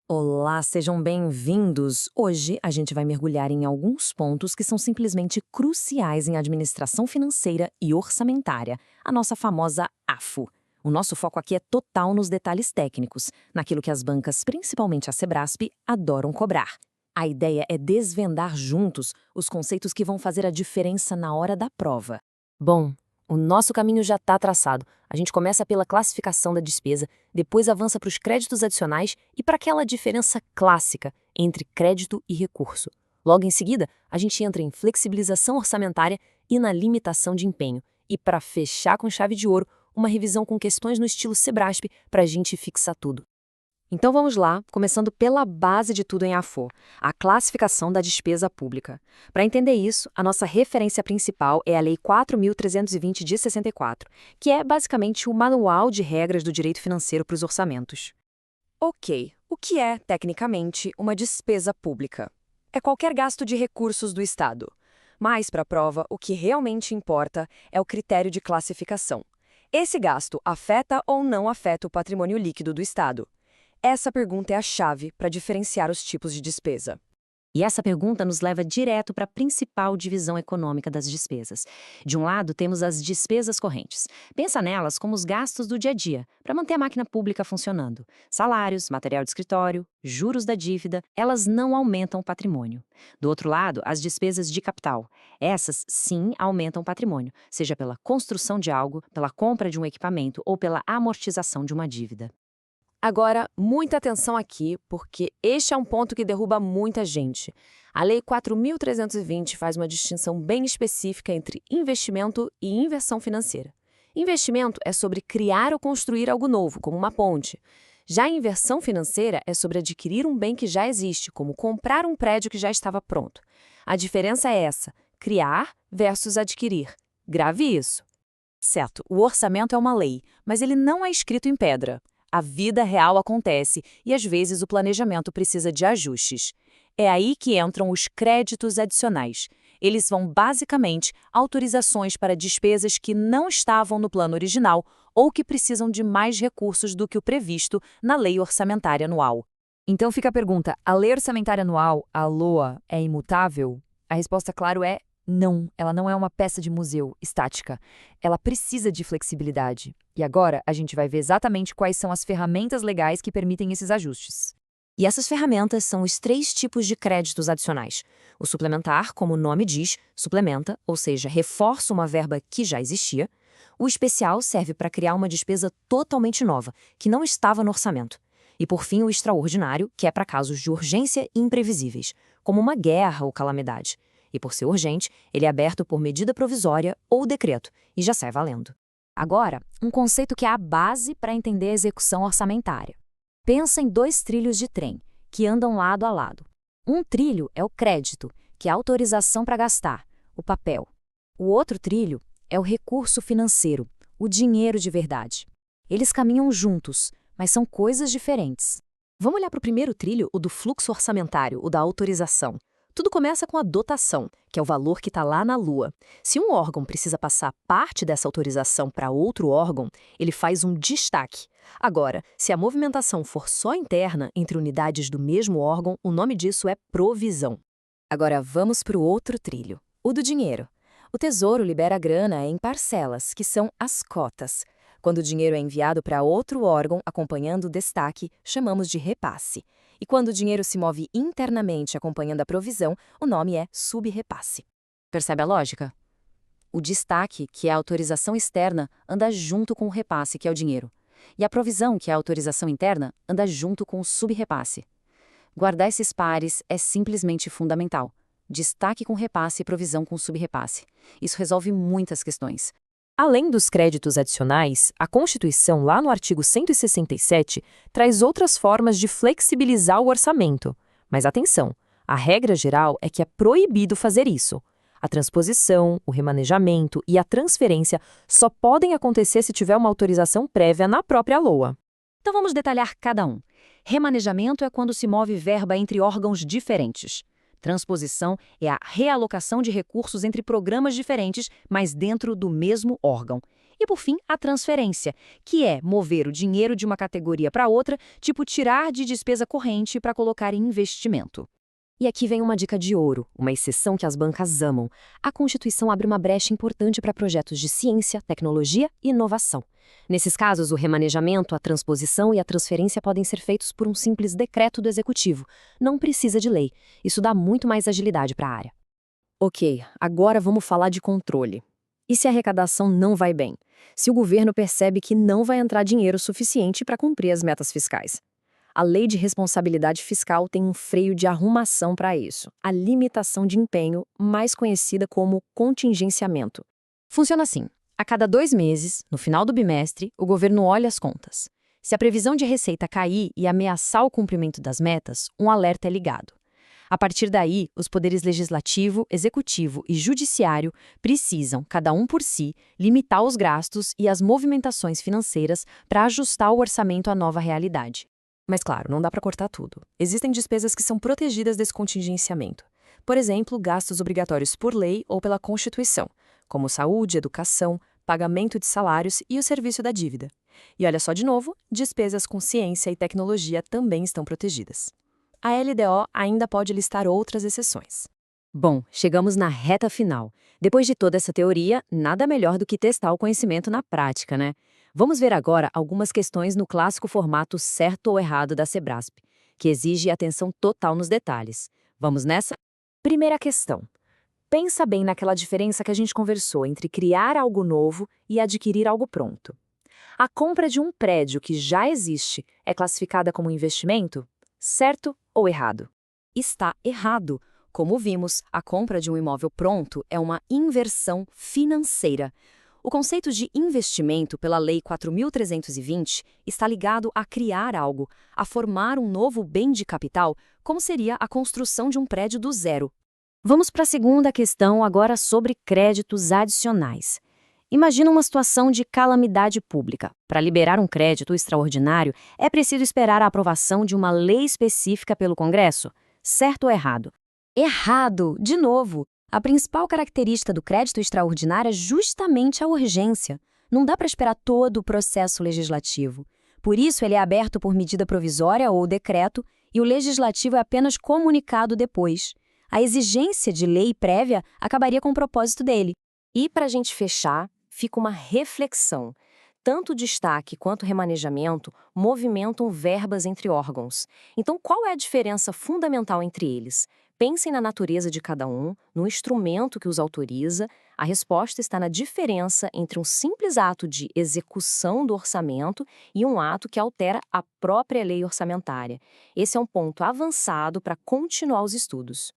Olá, sejam bem-vindos! Hoje a gente vai mergulhar em alguns pontos que são simplesmente cruciais em administração financeira e orçamentária, a nossa famosa AFO. O nosso foco aqui é total nos detalhes técnicos, naquilo que as bancas, principalmente a Sebrasp, adoram cobrar. A ideia é desvendar juntos os conceitos que vão fazer a diferença na hora da prova. Bom, o nosso caminho já está traçado. A gente começa pela classificação da despesa, depois avança para os créditos adicionais e para aquela diferença clássica entre crédito e recurso. Logo em seguida, a gente entra em flexibilização orçamentária e na limitação de empenho. E para fechar com chave de ouro, uma revisão com questões no estilo Sebrasp para a gente fixar tudo. Então vamos lá, começando pela base de tudo em AFO, a classificação da despesa pública. Para entender isso, a nossa referência principal é a Lei 4.320 de 64, que é basicamente o manual de regras do direito financeiro para os orçamentos. Ok, o que é, tecnicamente, uma despesa pública? É qualquer gasto de recursos do Estado. Mas, para a prova, o que realmente importa é o critério de classificação. Esse gasto afeta ou não afeta o patrimônio líquido do Estado? Essa pergunta é a chave para diferenciar os tipos de despesa. E essa pergunta nos leva direto para a principal divisão econômica das despesas. De um lado, temos as despesas correntes. Pensa nelas como os gastos do dia a dia, para manter a máquina pública funcionando. Salários, material de escritório, juros da dívida, elas não aumentam o patrimônio. Do outro lado, as despesas de capital. Essas, sim, aumentam o patrimônio, seja pela construção de algo, pela compra de um equipamento ou pela amortização de uma dívida. Agora, muita atenção aqui, porque este é um ponto que derruba muita gente. A Lei 4.320 faz uma distinção bem específica entre investimento e inversão financeira. Investimento é sobre criar ou construir algo novo, como uma ponte. Já a inversão financeira é sobre adquirir um bem que já existe, como comprar um prédio que já estava pronto. A diferença é essa: criar versus adquirir. Grave isso. Certo, o orçamento é uma lei, mas ele não é escrito em pedra. A vida real acontece e, às vezes, o planejamento precisa de ajustes. É aí que entram os créditos adicionais. Eles são, basicamente, autorizações para despesas que não estavam no plano original ou que precisam de mais recursos do que o previsto na Lei Orçamentária Anual. Então fica a pergunta: a Lei Orçamentária Anual, a LOA, é imutável? A resposta, claro, é não. Ela não é uma peça de museu estática. Ela precisa de flexibilidade. E agora a gente vai ver exatamente quais são as ferramentas legais que permitem esses ajustes. E essas ferramentas são os 3 tipos de créditos adicionais. O suplementar, como o nome diz, suplementa, ou seja, reforça uma verba que já existia. O especial serve para criar uma despesa totalmente nova, que não estava no orçamento. E por fim, o extraordinário, que é para casos de urgência imprevisíveis, como uma guerra ou calamidade. E por ser urgente, ele é aberto por medida provisória ou decreto, e já sai valendo. Agora, um conceito que é a base para entender a execução orçamentária. Pensa em 2 trilhos de trem, que andam lado a lado. Um trilho é o crédito, que é a autorização para gastar, o papel. O outro trilho é o recurso financeiro, o dinheiro de verdade. Eles caminham juntos, mas são coisas diferentes. Vamos olhar para o primeiro trilho, o do fluxo orçamentário, o da autorização. Tudo começa com a dotação, que é o valor que está lá na Lua. Se um órgão precisa passar parte dessa autorização para outro órgão, ele faz um destaque. Agora, se a movimentação for só interna entre unidades do mesmo órgão, o nome disso é provisão. Agora vamos para o outro trilho, o do dinheiro. O Tesouro libera a grana em parcelas, que são as cotas. Quando o dinheiro é enviado para outro órgão acompanhando o destaque, chamamos de repasse. E quando o dinheiro se move internamente acompanhando a provisão, o nome é subrepasse. Percebe a lógica? O destaque, que é a autorização externa, anda junto com o repasse, que é o dinheiro. E a provisão, que é a autorização interna, anda junto com o subrepasse. Guardar esses pares é simplesmente fundamental. Destaque com repasse e provisão com subrepasse. Isso resolve muitas questões. Além dos créditos adicionais, a Constituição, lá no artigo 167, traz outras formas de flexibilizar o orçamento. Mas atenção, a regra geral é que é proibido fazer isso. A transposição, o remanejamento e a transferência só podem acontecer se tiver uma autorização prévia na própria LOA. Então vamos detalhar cada um. Remanejamento é quando se move verba entre órgãos diferentes. Transposição é a realocação de recursos entre programas diferentes, mas dentro do mesmo órgão. E, por fim, a transferência, que é mover o dinheiro de uma categoria para outra, tipo tirar de despesa corrente para colocar em investimento. E aqui vem uma dica de ouro, uma exceção que as bancas amam. A Constituição abre uma brecha importante para projetos de ciência, tecnologia e inovação. Nesses casos, o remanejamento, a transposição e a transferência podem ser feitos por um simples decreto do Executivo. Não precisa de lei. Isso dá muito mais agilidade para a área. Ok, agora vamos falar de controle. E se a arrecadação não vai bem? Se o governo percebe que não vai entrar dinheiro suficiente para cumprir as metas fiscais? A Lei de Responsabilidade Fiscal tem um freio de arrumação para isso, a limitação de empenho, mais conhecida como contingenciamento. Funciona assim: a cada 2 meses, no final do bimestre, o governo olha as contas. Se a previsão de receita cair e ameaçar o cumprimento das metas, um alerta é ligado. A partir daí, os poderes legislativo, executivo e judiciário precisam, cada um por si, limitar os gastos e as movimentações financeiras para ajustar o orçamento à nova realidade. Mas claro, não dá para cortar tudo. Existem despesas que são protegidas desse contingenciamento. Por exemplo, gastos obrigatórios por lei ou pela Constituição, como saúde, educação, pagamento de salários e o serviço da dívida. E olha só de novo, despesas com ciência e tecnologia também estão protegidas. A LDO ainda pode listar outras exceções. Bom, chegamos na reta final. Depois de toda essa teoria, nada melhor do que testar o conhecimento na prática, né? Vamos ver agora algumas questões no clássico formato certo ou errado da Sebrasp, que exige atenção total nos detalhes. Vamos nessa? Primeira questão. Pensa bem naquela diferença que a gente conversou entre criar algo novo e adquirir algo pronto. A compra de um prédio que já existe é classificada como investimento? Certo ou errado? Está errado. Como vimos, a compra de um imóvel pronto é uma inversão financeira. O conceito de investimento pela Lei 4.320 está ligado a criar algo, a formar um novo bem de capital, como seria a construção de um prédio do zero. Vamos para a segunda questão agora sobre créditos adicionais. Imagina uma situação de calamidade pública. Para liberar um crédito extraordinário, é preciso esperar a aprovação de uma lei específica pelo Congresso? Certo ou errado? Errado! De novo! A principal característica do crédito extraordinário é justamente a urgência. Não dá para esperar todo o processo legislativo. Por isso, ele é aberto por medida provisória ou decreto e o legislativo é apenas comunicado depois. A exigência de lei prévia acabaria com o propósito dele. E, para a gente fechar, fica uma reflexão. Tanto o destaque quanto o remanejamento movimentam verbas entre órgãos. Então, qual é a diferença fundamental entre eles? Pensem na natureza de cada um, no instrumento que os autoriza. A resposta está na diferença entre um simples ato de execução do orçamento e um ato que altera a própria lei orçamentária. Esse é um ponto avançado para continuar os estudos.